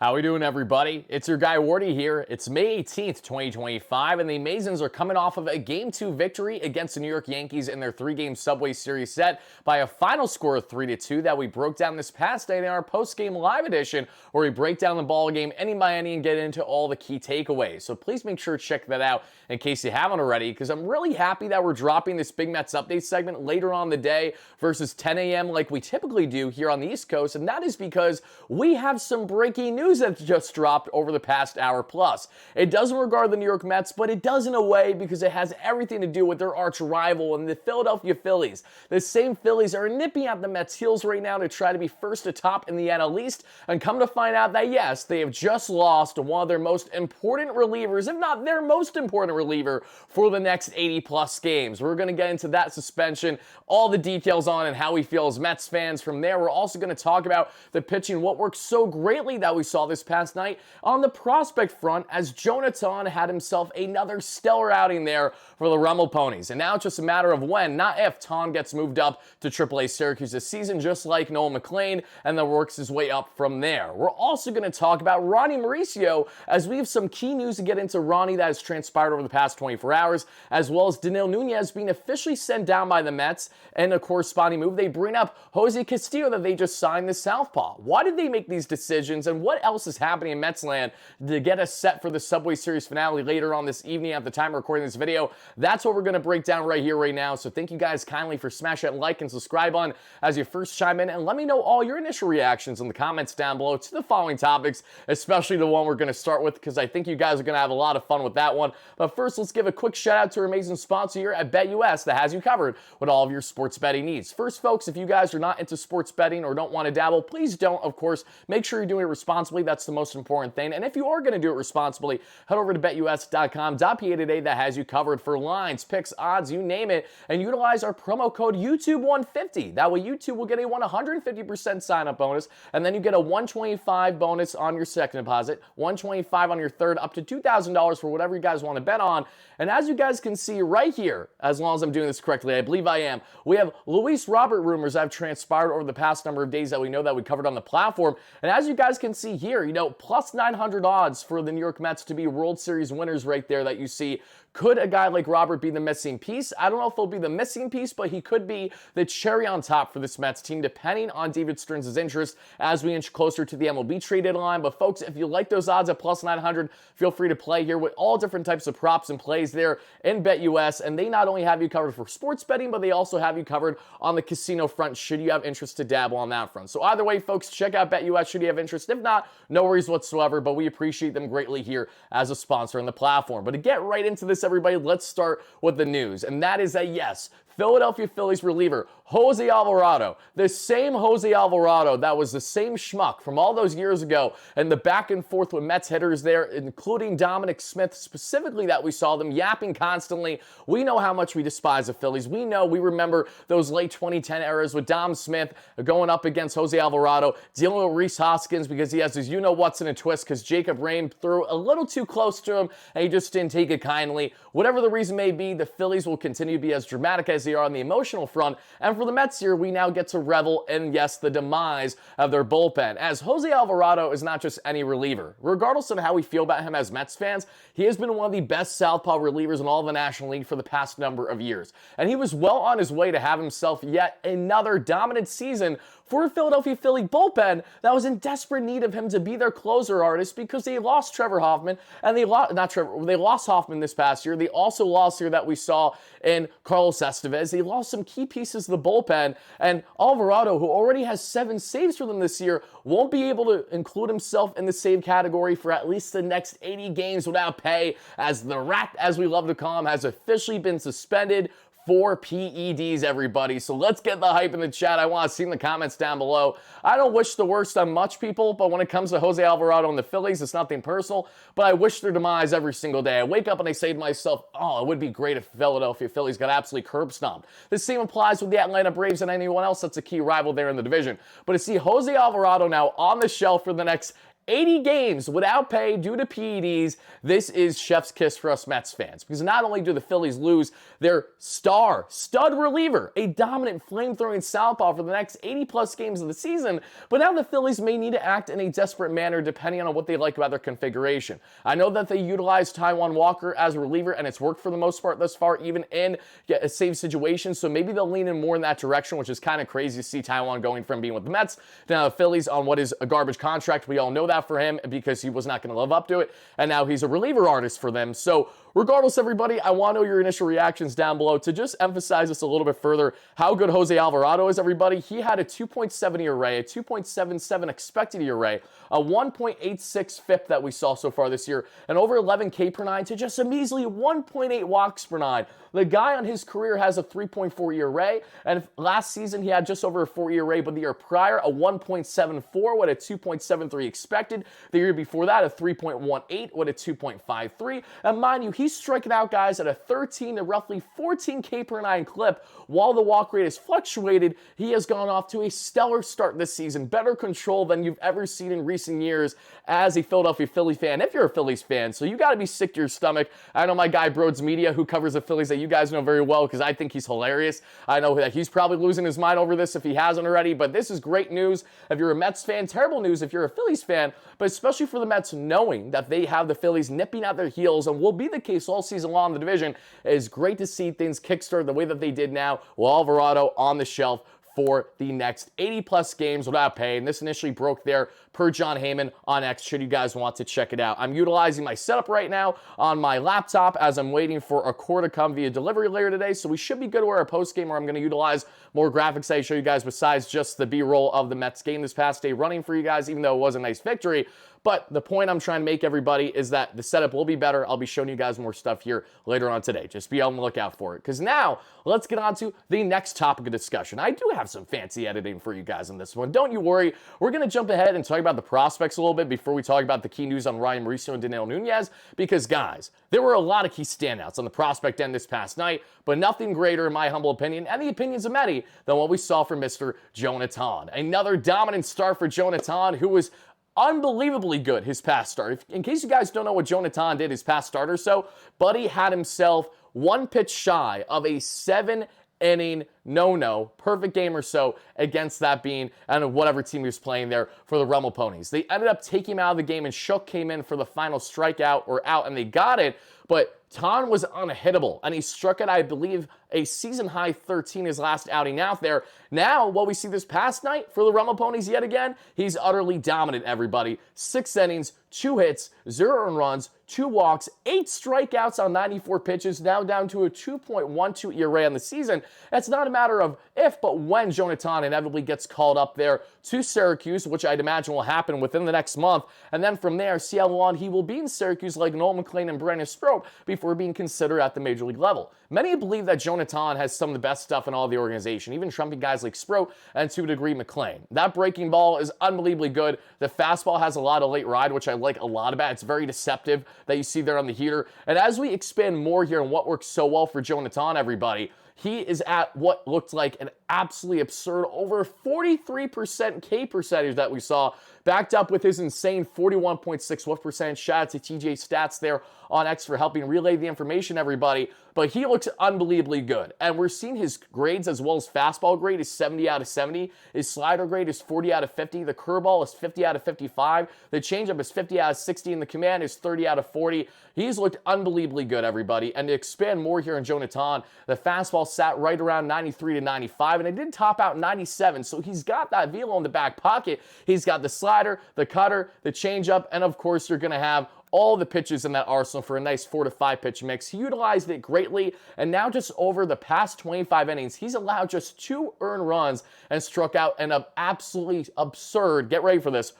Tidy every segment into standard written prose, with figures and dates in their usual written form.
How we doing, everybody? It's your guy Wardy here. It's May 18th, 2025, and the Amazons are coming off of a Game 2 victory against the New York Yankees in their three-game Subway Series set by a final score of 3-2 that we broke down this past day in our post-game live edition, where we break down the ball game any by any and get into all the key takeaways. So please make sure to check that out in case you haven't already, because I'm really happy that we're dropping this Big Mets update segment later on the day versus 10 a.m. like we typically do here on the East Coast, and that is because we have some breaking news that just dropped over the past hour plus. It doesn't regard the New York Mets, but it does in a way because it has everything to do with their arch rival and the Philadelphia Phillies. The same Phillies are nipping at the Mets' heels right now to try to be first atop in the NL East, and come to find out that yes, they have just lost one of their most important relievers, if not their most important reliever, for the next 80 plus games. We're going to get into that suspension, all the details on and how we feel as Mets fans. From there, we're also going to talk about the pitching, what worked so greatly that we saw this past night on the prospect front, as Jonah Tong had himself another stellar outing there for the Rummel Ponies. And now it's just a matter of when, not if, Tong gets moved up to AAA Syracuse this season, just like Noel McLean, and then works his way up from there. We're also going to talk about Mauricio, as we have some key news to get into Ronnie that has transpired over the past 24 hours, as well as Nunez being officially sent down by the Mets, and a corresponding move, they bring up Jose Castillo that they just signed the Southpaw. Why did they make these decisions, and what else is happening in Mets land to get us set for the Subway Series finale later on this evening at the time of recording this video? That's what we're going to break down right here, right now. So thank you guys kindly for smashing that like and subscribe on as you first chime in, and let me know all your initial reactions in the comments down below to the following topics, especially the one we're going to start with, because I think you guys are going to have a lot of fun with that one. But first, let's give a quick shout out to our amazing sponsor here at BetUS that has you covered with all of your sports betting needs. First, folks, if you guys are not into sports betting or don't want to dabble, please don't, of course. Make sure you're doing it responsibly. That's the most important thing. And if you are going to do it responsibly, head over to betus.com.pa today. That has you covered for lines, picks, odds, you name it, and utilize our promo code YouTube150. That way YouTube will get a 150% sign-up bonus, and then you get a $125 bonus on your second deposit, $125 on your third, up to $2,000 for whatever you guys want to bet on. And as you guys can see right here, as long as I'm doing this correctly, I believe I am, we have Luis Robert rumors that have transpired over the past number of days that we know that we covered on the platform. And as you guys can see here, plus 900 odds for the New York Mets to be World Series winners right there that you see. Could a guy like Robert be the missing piece? I don't know if he'll be the missing piece, but he could be the cherry on top for this Mets team, depending on David Stearns' interest as we inch closer to the MLB trade deadline. But folks, if you like those odds at plus 900, feel free to play here with all different types of props and plays there in BetUS. And they not only have you covered for sports betting, but they also have you covered on the casino front should you have interest to dabble on that front. So either way, folks, check out BetUS should you have interest. If not, no worries whatsoever, but we appreciate them greatly here as a sponsor on the platform. But to get right into this, everybody, let's start with the news. And that is that, yes, Philadelphia Phillies reliever Jose Alvarado, the same Jose Alvarado that was the same schmuck from all those years ago, and the back and forth with Mets hitters there, including Dominic Smith specifically, that we saw them yapping constantly. We know how much we despise the Phillies. We remember those late 2010 eras with Dom Smith going up against Jose Alvarado, dealing with Rhys Hoskins because he has his you-know-what's in a twist because Jacob Rain threw a little too close to him and he just didn't take it kindly. Whatever the reason may be, the Phillies will continue to be as dramatic as they are on the emotional front, and for the Mets here, we now get to revel in, yes, the demise of their bullpen, as Jose Alvarado is not just any reliever. Regardless of how we feel about him as Mets fans, he has been one of the best southpaw relievers in all of the National League for the past number of years, and he was well on his way to have himself yet another dominant season for a Philadelphia Philly bullpen that was in desperate need of him to be their closer artist, because they lost Trevor Hoffman, and they lost Hoffman this past year. They also lost here that we saw in Carlos Estevez. They lost some key pieces of the bullpen, and Alvarado, who already has 7 saves for them this year, won't be able to include himself in the save category for at least the next 80 games without pay, as the rat, as we love to call him, has officially been suspended 4 PEDs, everybody. So let's get the hype in the chat. I want to see in the comments down below. I don't wish the worst on much people, but when it comes to Jose Alvarado and the Phillies, it's nothing personal, but I wish their demise every single day. I wake up and I say to myself, oh, it would be great if Philadelphia Phillies got absolutely curb stomped. The same applies with the Atlanta Braves and anyone else that's a key rival there in the division. But to see Jose Alvarado now on the shelf for the next 80 games without pay due to PEDs. This is chef's kiss for us Mets fans, because not only do the Phillies lose their stud reliever, a dominant flame-throwing southpaw for the next 80-plus games of the season, but now the Phillies may need to act in a desperate manner depending on what they like about their configuration. I know that they utilize Taijuan Walker as a reliever, and it's worked for the most part thus far, even in a save situation, so maybe they'll lean in more in that direction, which is kind of crazy to see Taijuan going from being with the Mets to now the Phillies on what is a garbage contract. We all know that for him because he was not going to live up to it, and now he's a reliever artist for them. So regardless, everybody, I want to know your initial reactions down below. To just emphasize this a little bit further, how good Jose Alvarado is, everybody. He had a 2.7 ERA, a 2.77 expected ERA, a 1.86 FIP that we saw so far this year, and over 11 K per nine to just a measly 1.8 walks per nine. The guy on his career has a 3.4 ERA, and last season he had just over a 4 ERA, but the year prior, a 1.74 with a 2.73 expected. The year before that, a 3.18 with a 2.53. And mind you, he's striking out guys at a 13 to roughly 14 K per nine clip. While the walk rate has fluctuated, he has gone off to a stellar start this season. Better control than you've ever seen in recent years as a Philadelphia Philly fan, if you're a Phillies fan. So you got to be sick to your stomach. I know my guy Broads Media, who covers the Phillies, that you guys know very well because I think he's hilarious. I know that he's probably losing his mind over this if he hasn't already, but this is great news if you're a Mets fan, terrible news if you're a Phillies fan, but especially for the Mets knowing that they have the Phillies nipping at their heels and will be the case all season long in the division. It is great to see things kickstart the way that they did now with Alvarado on the shelf for the next 80-plus games without pay. And this initially broke there per John Heyman on X, should you guys want to check it out. I'm utilizing my setup right now on my laptop as I'm waiting for a core to come via delivery later today, so we should be good to our post-game where I'm going to utilize more graphics I show you guys besides just the B-roll of the Mets game this past day running for you guys, even though it was a nice victory. But the point I'm trying to make, everybody, is that the setup will be better. I'll be showing you guys more stuff here later on today. Just be on the lookout for it. Because now, let's get on to the next topic of discussion. I do have some fancy editing for you guys on this one. Don't you worry. We're going to jump ahead and talk about the prospects a little bit before we talk about the key news on Ryan Mauricio and Nunez. Because, guys, there were a lot of key standouts on the prospect end this past night, but nothing greater, in my humble opinion, and the opinions of many, than what we saw from Mr. Jonah Tong. Another dominant start for Jonah Tong, who was unbelievably good his past start. In case you guys don't know what Jonah Tong did his past start or so, Buddy had himself one pitch shy of a 7-inning no-no, perfect game or so against that being, and whatever team he was playing there for the Rummel Ponies. They ended up taking him out of the game, and Shook came in for the final strikeout or out, and they got it, but Tong was unhittable, and he struck it, I believe, a season-high 13 his last outing out there. Now, what we see this past night for the Rummel Ponies yet again, he's utterly dominant, everybody. 6 innings, 2 hits, 0 earned runs, 2 walks, 8 strikeouts on 94 pitches, now down to a 2.12 ERA on the season. It's not a matter of if, but when Jonah Tong inevitably gets called up there to Syracuse, which I'd imagine will happen within the next month, and then from there, see how long he will be in Syracuse like Noel McLean and Brandon Strope before being considered at the major league level. Many believe that Jonah Tong has some of the best stuff in all the organization, even trumping guys like Sproat and to a degree McLean. That breaking ball is unbelievably good. The fastball has a lot of late ride, which I like a lot about. It's very deceptive that you see there on the heater. And as we expand more here on what works so well for Jonah Tong, everybody, he is at what looked like an absolutely absurd over 43% K percentage that we saw, backed up with his insane 41.6 whiff percentage. Shout out to TJ Stats there on X for helping relay the information, everybody. But he looks unbelievably good. And we're seeing his grades as well as fastball grade is 70 out of 70. His slider grade is 40 out of 50. The curveball is 50 out of 55. The changeup is 50 out of 60. And the command is 30 out of 40. He's looked unbelievably good, everybody. And to expand more here on Jonah Tong, the fastball sat right around 93 to 95. And it did top out 97. So he's got that velo in the back pocket. He's got the slider, the cutter, the changeup. And of course, you're going to have all the pitches in that arsenal for a nice 4 to 5 pitch mix. He utilized it greatly, and now just over the past 25 innings, he's allowed just 2 earned runs and struck out an absolutely absurd, get ready for this,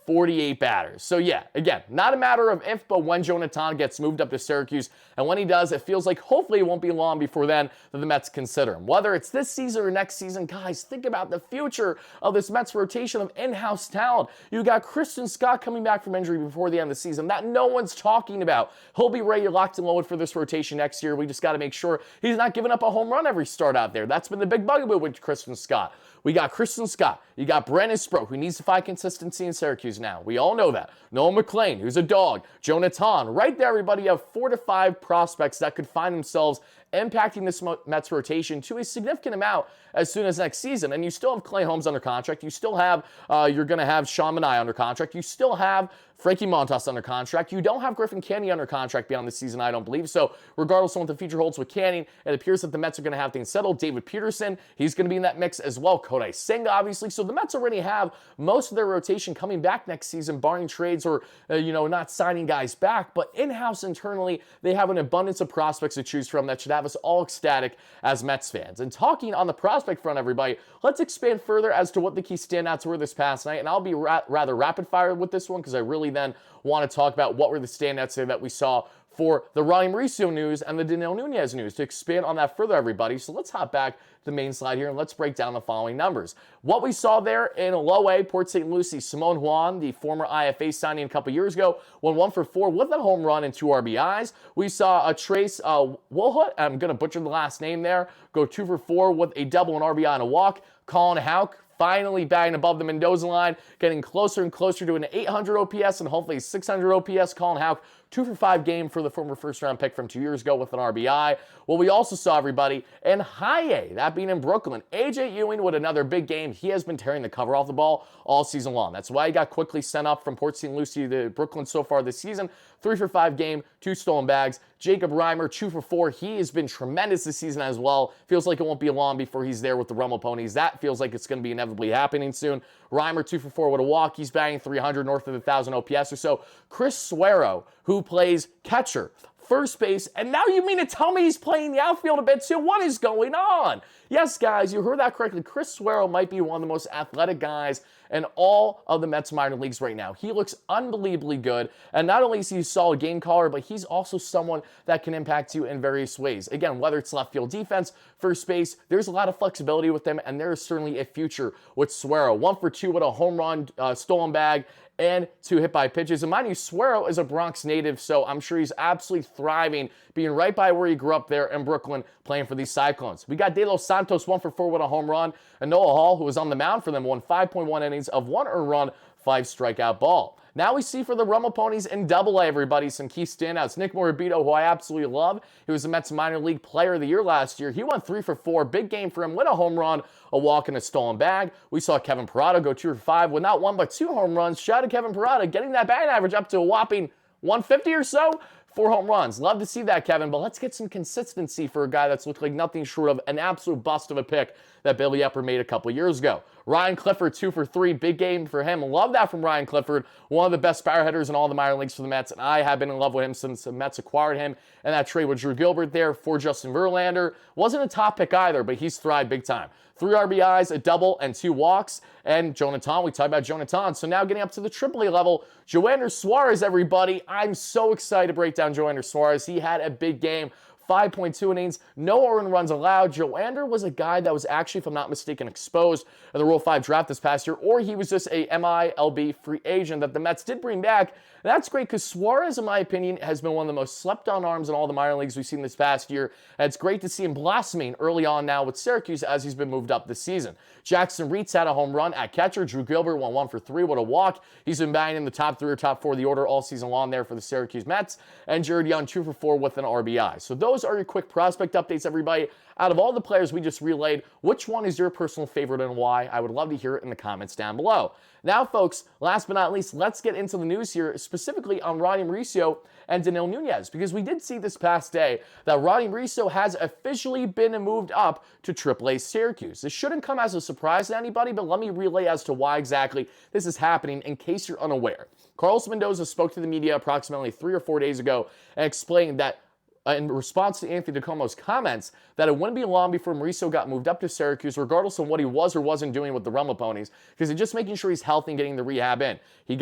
48 batters. So yeah, again, not a matter of if, but when Jonah Tong gets moved up to Syracuse. And when he does, it feels like hopefully it won't be long before then that the Mets consider him. Whether it's this season or next season, guys, think about the future of this Mets rotation of in-house talent. You got Christian Scott coming back from injury before the end of the season that no one's talking about. He'll be ready, locked and loaded for this rotation next year. We just got to make sure he's not giving up a home run every start out there. That's been the big bugaboo with Christian Scott. We got Christian Scott. You got Brandon Sproat, who needs to find consistency in Syracuse now. We all know that. Noah McLean, who's a dog. Jonah Tong. Right there, everybody, you have 4 to 5 prospects that could find themselves impacting this Mets rotation to a significant amount as soon as next season. And you still have Clay Holmes under contract. You still have, you're going to have Sean Manaea under contract. You still have Frankie Montas under contract. You don't have Griffin Canning under contract beyond this season, I don't believe. So regardless of what the future holds with Canning, it appears that the Mets are going to have things settled. David Peterson, he's going to be in that mix as well. Kodai Singh, obviously. So the Mets already have most of their rotation coming back next season, barring trades or, not signing guys back. But in-house internally, they have an abundance of prospects to choose from that should have us all ecstatic as Mets fans. And talking on the prospect front, everybody, let's expand further as to what the key standouts were this past night. And I'll be rather rapid fire with this one because I really then want to talk about what were the standouts there that we saw for the Mauricio news and the Nunez news to expand on that further, everybody. So let's hop back to the main slide here and let's break down the following numbers. What we saw there in low A, Port St. Lucie, Simone Juan, the former IFA signing a couple years ago, went 1 for 4 with a home run and 2 RBIs. We saw a Trace Woolhut, I'm going to butcher the last name there, go 2 for 4 with a double, an RBI, and a walk. Colin Houck finally batting above the Mendoza line, getting closer and closer to an 800 OPS and hopefully 600 OPS. Colin Houck, 2 for 5 game for the former first-round pick from 2 years ago with an RBI. Well, we also saw, everybody, in high A, that being in Brooklyn, A.J. Ewing with another big game. He has been tearing the cover off the ball all season long. That's why he got quickly sent up from Port St. Lucie to Brooklyn so far this season. 3 for 5 game, 2 stolen bags. Jacob Reimer, 2 for 4. He has been tremendous this season as well. Feels like it won't be long before he's there with the Rummel Ponies. That feels like it's going to be inevitably happening soon. Reimer, 2 for 4 with a walk. He's batting 300 north of 1,000 OPS or so. Chris Suero, who plays catcher, first base, and now you mean to tell me he's playing the outfield a bit too? What is going on? Yes, guys, you heard that correctly. Chris Suero might be one of the most athletic guys in all of the Mets minor leagues right now. He looks unbelievably good, and not only is he a solid game caller, but he's also someone that can impact you in various ways. Again, whether it's left field defense, first base, there's a lot of flexibility with him, and there is certainly a future with Suero. 1 for 2 with a home run, stolen bag, and 2 hit by pitches. And mind you, Suero is a Bronx native, so I'm sure he's absolutely thriving being right by where he grew up there in Brooklyn playing for these Cyclones. We got De Los Santos 1 for 4 with a home run, and Noah Hall, who was on the mound for them, won 5.1 innings of 1 earned run, 5 strikeout ball. Now we see for the Rummel Ponies in Double A, everybody, some key standouts. Nick Morabito, who I absolutely love. He was the Mets Minor League Player of the Year last year. He went 3 for 4. Big game for him with a home run, a walk, and a stolen bag. We saw Kevin Parada go 2 for 5 with not 1 but 2 home runs. Shout out to Kevin Parada, getting that batting average up to a whopping 150 or so. 4 home runs. Love to see that, Kevin, but let's get some consistency for a guy that's looked like nothing short of an absolute bust of a pick that Billy Epper made a couple years ago. Ryan Clifford, 2 for 3. Big game for him. Love that from Ryan Clifford. One of the best power hitters in all the minor leagues for the Mets, and I have been in love with him since the Mets acquired him. And that trade with Drew Gilbert there for Justin Verlander. Wasn't a top pick either, but he's thrived big time. 3 RBIs, a double, and 2 walks. And Jonah Tong, we talked about Jonah Tong. So now getting up to the AAA level, Joander Suarez, everybody. I'm so excited to break down Joander Suarez. He had a big game. 5.2 innings, no earned runs allowed. Joander was a guy that was actually, if I'm not mistaken, exposed in the Rule 5 draft this past year, or he was just a MILB free agent that the Mets did bring back. And that's great because Suarez, in my opinion, has been one of the most slept-on arms in all the minor leagues we've seen this past year. And it's great to see him blossoming early on now with Syracuse as he's been moved up this season. Jackson Reitz had a home run at catcher. Drew Gilbert went 1 for 3 with a walk. He's been batting in the top 3 or top 4 of the order all season long there for the Syracuse Mets. And Jared Young, 2 for 4 with an RBI. So those are your quick prospect updates, everybody. Out of all the players we just relayed, which one is your personal favorite and why? I would love to hear it in the comments down below. Now, folks, last but not least, let's get into the news here, specifically on Mauricio and Nunez, because we did see this past day that Mauricio has officially been moved up to AAA Syracuse. This shouldn't come as a surprise to anybody, but let me relay as to why exactly this is happening in case you're unaware. Carlos Mendoza spoke to the media approximately 3 or 4 days ago and explained that in response to Anthony DeComo's comments, that it wouldn't be long before Mauricio got moved up to Syracuse, regardless of what he was or wasn't doing with the Rummel Ponies, because he's just making sure he's healthy and getting the rehab in. He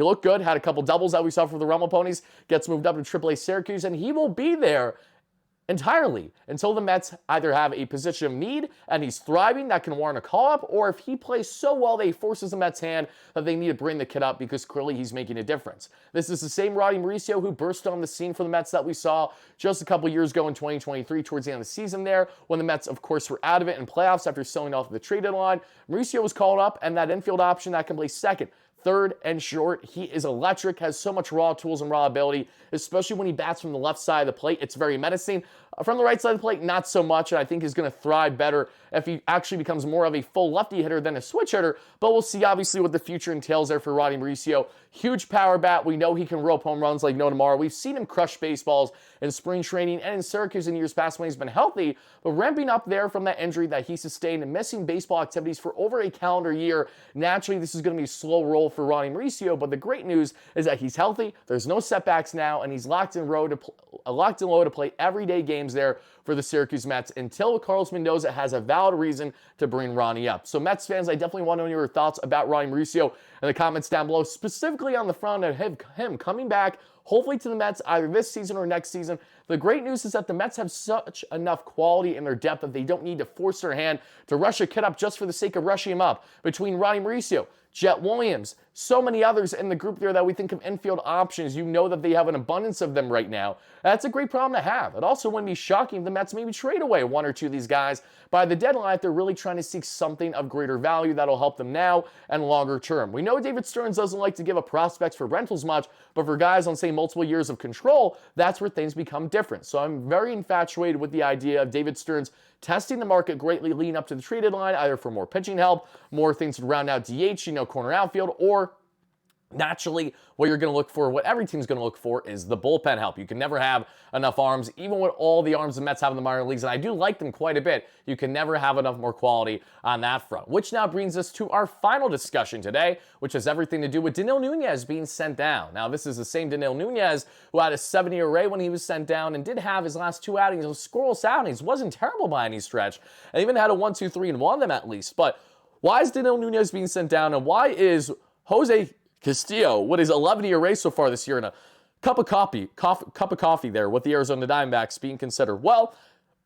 looked good, had a couple doubles that we saw for the Rummel Ponies, gets moved up to AAA Syracuse, and he will be there entirely until the Mets either have a position of need and he's thriving that can warrant a call-up, or if he plays so well that he forces the Mets' hand that they need to bring the kid up because clearly he's making a difference. This is the same Roddy Mauricio who burst on the scene for the Mets that we saw just a couple years ago in 2023 towards the end of the season there when the Mets, of course, were out of it in playoffs after selling off the trade deadline. Mauricio was called up, and that infield option that can play second, third, and short. He is electric, has so much raw tools and raw ability, especially when he bats from the left side of the plate. It's very menacing. From the right side of the plate, not so much, and I think he's going to thrive better if he actually becomes more of a full lefty hitter than a switch hitter, but we'll see obviously what the future entails there for Roddy Mauricio. Huge power bat. We know he can rope home runs like no tomorrow. We've seen him crush baseballs in spring training and in Syracuse in years past when he's been healthy, but ramping up there from that injury that he sustained and missing baseball activities for over a calendar year, naturally this is going to be a slow roll for Roddy Mauricio, but the great news is that he's healthy, there's no setbacks now, and he's locked and low to play everyday games there for the Syracuse Mets until Carlos Mendoza has a valid reason to bring Ronnie up. So Mets fans, I definitely want to know your thoughts about Roddy Mauricio in the comments down below, specifically on the front of him coming back, hopefully to the Mets either this season or next season. The great news is that the Mets have such enough quality in their depth that they don't need to force their hand to rush a kid up just for the sake of rushing him up. Between Roddy Mauricio, Jet Williams, so many others in the group there that we think of infield options. You know that they have an abundance of them right now. That's a great problem to have. It also wouldn't be shocking if the Mets maybe trade away one or two of these guys by the deadline if they're really trying to seek something of greater value that'll help them now and longer term. We know David Stearns doesn't like to give up prospects for rentals much, but for guys on, say, multiple years of control, that's where things become different. So I'm very infatuated with the idea of David Stearns testing the market greatly leading up to the trade deadline, either for more pitching help, more things to round out DH, corner outfield, or naturally, what you're going to look for, what every team's going to look for, is the bullpen help. You can never have enough arms, even with all the arms the Mets have in the minor leagues, and I do like them quite a bit. You can never have enough more quality on that front, which now brings us to our final discussion today, which has everything to do with Danilo Nunez being sent down. Now, this is the same Danilo Nunez who had a 7 ERA when he was sent down and did have his last two outings of scoreless outings. Wasn't terrible by any stretch, and even had a 1-2-3 and won them at least. But why is Danilo Nunez being sent down, and why is Jose Castillo, what is 11 ERA so far this year, and a cup of coffee there with the Arizona Diamondbacks being considered? Well,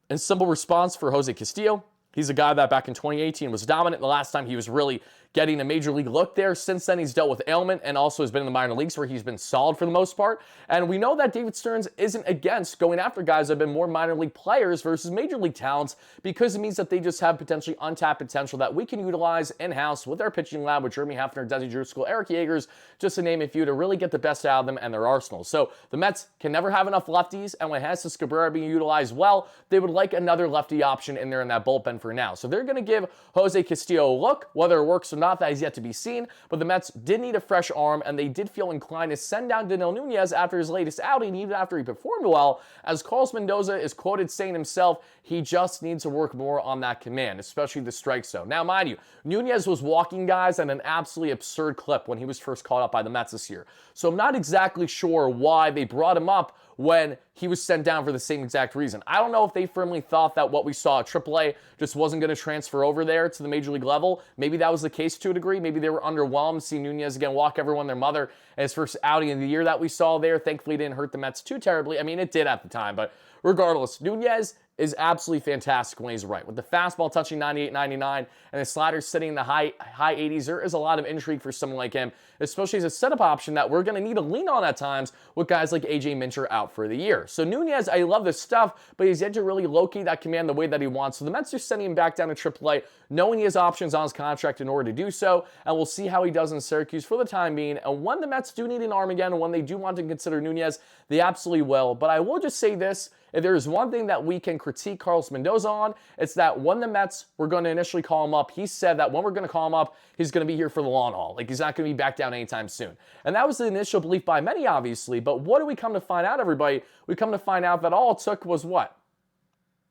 in simple response for Jose Castillo, he's a guy that back in 2018 was dominant the last time he was really getting a major league look there. Since then, he's dealt with ailment and also has been in the minor leagues where he's been solid for the most part. And we know that David Stearns isn't against going after guys that have been more minor league players versus major league talents because it means that they just have potentially untapped potential that we can utilize in-house with our pitching lab with Jeremy Hefner, Desi Driscoll, Eric Yagers, just to name a few, to really get the best out of them and their arsenal. So the Mets can never have enough lefties, and when Jesus Cabrera being utilized well, they would like another lefty option in there in that bullpen for now. So they're going to give Jose Castillo a look. Whether it works or not, that is yet to be seen, but the Mets did need a fresh arm, and they did feel inclined to send down Danilo Nunez after his latest outing, even after he performed well, as Carlos Mendoza is quoted saying himself, he just needs to work more on that command, especially the strike zone. Now, mind you, Nunez was walking guys at an absolutely absurd clip when he was first called up by the Mets this year. So I'm not exactly sure why they brought him up when he was sent down for the same exact reason. I don't know if they firmly thought that what we saw at AAA just wasn't going to transfer over there to the major league level. Maybe that was the case to a degree. Maybe they were underwhelmed seeing Nunez again walk everyone their mother in his first outing of the year that we saw there. Thankfully, it didn't hurt the Mets too terribly. I mean, it did at the time, but regardless, Nunez is absolutely fantastic when he's right. With the fastball touching 98, 99, and the slider sitting in the high 80s, there is a lot of intrigue for someone like him, especially as a setup option that we're going to need to lean on at times with guys like A.J. Minter out for the year. So Nunez, I love this stuff, but he's yet to really locate that command the way that he wants. So the Mets are sending him back down to AAA, knowing he has options on his contract in order to do so, and we'll see how he does in Syracuse for the time being. And when the Mets do need an arm again, and when they do want to consider Nunez, they absolutely will. But I will just say this, if there is one thing that we can critique Carlos Mendoza on, it's that when the Mets were going to initially call him up, he said that when we're going to call him up, he's going to be here for the long haul. Like, he's not going to be back down anytime soon. And that was the initial belief by many, obviously. But what do we come to find out, everybody? We come to find out that all it took was what?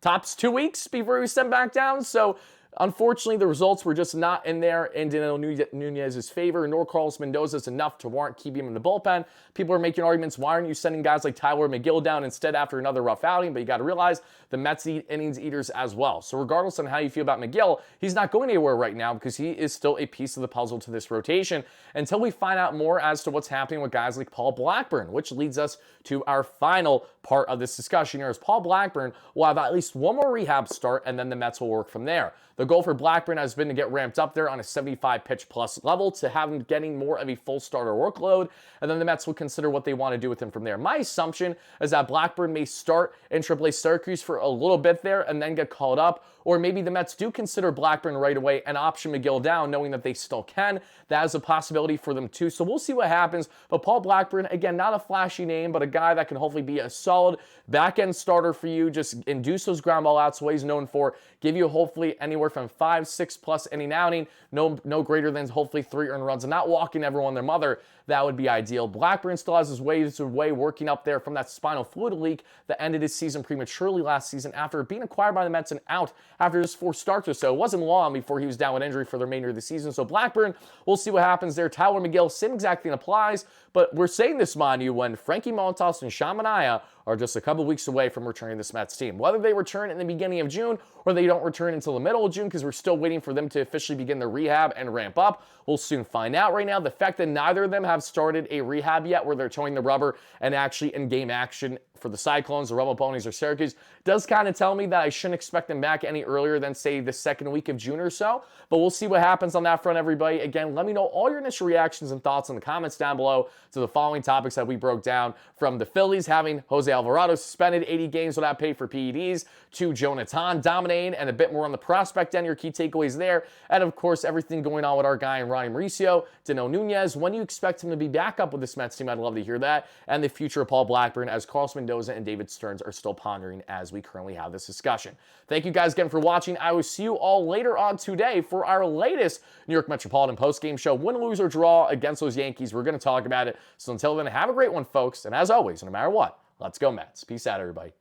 Tops 2 weeks before he was sent back down? So Unfortunately, the results were just not in there in Nunez's favor, nor Carlos Mendoza's enough to warrant keeping him in the bullpen. People are making arguments, why aren't you sending guys like Tyler McGill down instead after another rough outing? But you got to realize the Mets eat innings eaters as well. So regardless on how you feel about McGill, he's not going anywhere right now because he is still a piece of the puzzle to this rotation until we find out more as to what's happening with guys like Paul Blackburn, which leads us to our final part of this discussion here, is Paul Blackburn will have at least one more rehab start, and then the Mets will work from there. The goal for Blackburn has been to get ramped up there on a 75 pitch plus level to have him getting more of a full starter workload, and then the Mets will consider what they want to do with him from there. My assumption is that Blackburn may start in AAA Syracuse for a little bit there and then get called up, or maybe the Mets do consider Blackburn right away and option McGill down, knowing that they still can. That is a possibility for them too, so we'll see what happens. But Paul Blackburn, again, not a flashy name, but a guy that can hopefully be a solid back-end starter for you, just induce those ground ball outs, what he's known for, give you hopefully anywhere from 5, 6 plus inning outing, no greater than hopefully 3 earned runs, and not walking everyone their mother. That would be ideal. Blackburn still has his way working up there from that spinal fluid leak that ended his season prematurely last season after being acquired by the Mets and out after just 4 starts or so. It wasn't long before he was down with injury for the remainder of the season. So Blackburn, we'll see what happens there. Tyler McGill, same exact thing applies, but we're saying this, mind you, when Frankie Montas and Sean Manaea are just a couple weeks away from returning this Mets team. Whether they return in the beginning of June or they don't return until the middle of June because we're still waiting for them to officially begin their rehab and ramp up, we'll soon find out. Right now, the fact that neither of them have started a rehab yet where they're towing the rubber and actually in-game action for the Cyclones, the Rebel Ponies, or Syracuse does kind of tell me that I shouldn't expect them back any earlier than, say, the second week of June or so. But we'll see what happens on that front, everybody. Again, let me know all your initial reactions and thoughts in the comments down below to the following topics that we broke down, from the Phillies having Jose Alvarado suspended 80 games without pay for PEDs, to Jonah Tong dominating, and a bit more on the prospect end, your key takeaways there, and of course, everything going on with our guy in Mauricio, Nunez. When do you expect him to be back up with this Mets team? I'd love to hear that. And the future of Paul Blackburn, as Carlos Mendoza and David Stearns are still pondering as we currently have this discussion. Thank you guys again for watching. I will see you all later on today for our latest New York Metropolitan postgame show. Win, lose, or draw against those Yankees, we're going to talk about it. So until then, have a great one, folks. And as always, no matter what, let's go Mets. Peace out, everybody.